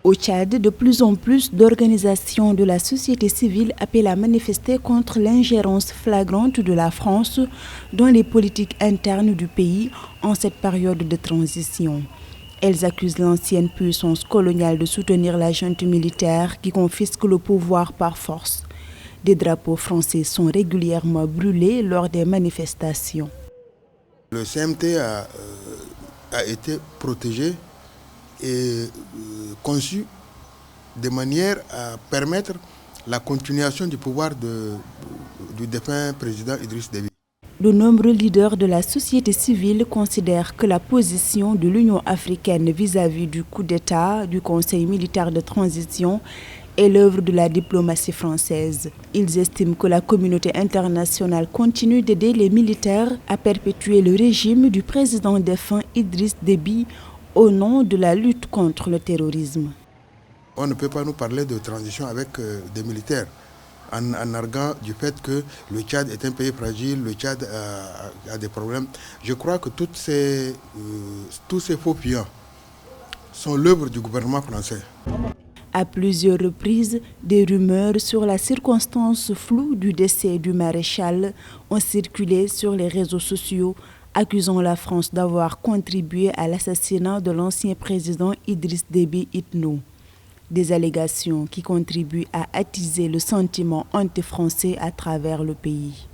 Au Tchad, de plus en plus d'organisations de la société civile appellent à manifester contre l'ingérence flagrante de la France dans les politiques internes du pays en cette période de transition. Elles accusent l'ancienne puissance coloniale de soutenir la junte militaire qui confisque le pouvoir par force. Des drapeaux français sont régulièrement brûlés lors des manifestations. Le CMT a été protégé et conçu de manière à permettre la continuation du pouvoir du défunt président Idriss Déby. De nombreux leaders de la société civile considèrent que la position de l'Union africaine vis-à-vis du coup d'État du Conseil militaire de transition est l'œuvre de la diplomatie française. Ils estiment que la communauté internationale continue d'aider les militaires à perpétuer le régime du président défunt Idriss Déby au nom de la lutte contre le terrorisme. On ne peut pas nous parler de transition avec des militaires en arguant du fait que le Tchad est un pays fragile, le Tchad a des problèmes. Je crois que tous ces faux pions sont l'œuvre du gouvernement français. À plusieurs reprises, des rumeurs sur la circonstance floue du décès du maréchal ont circulé sur les réseaux sociaux, accusant la France d'avoir contribué à l'assassinat de l'ancien président Idriss Déby Itno. Des allégations qui contribuent à attiser le sentiment anti-français à travers le pays.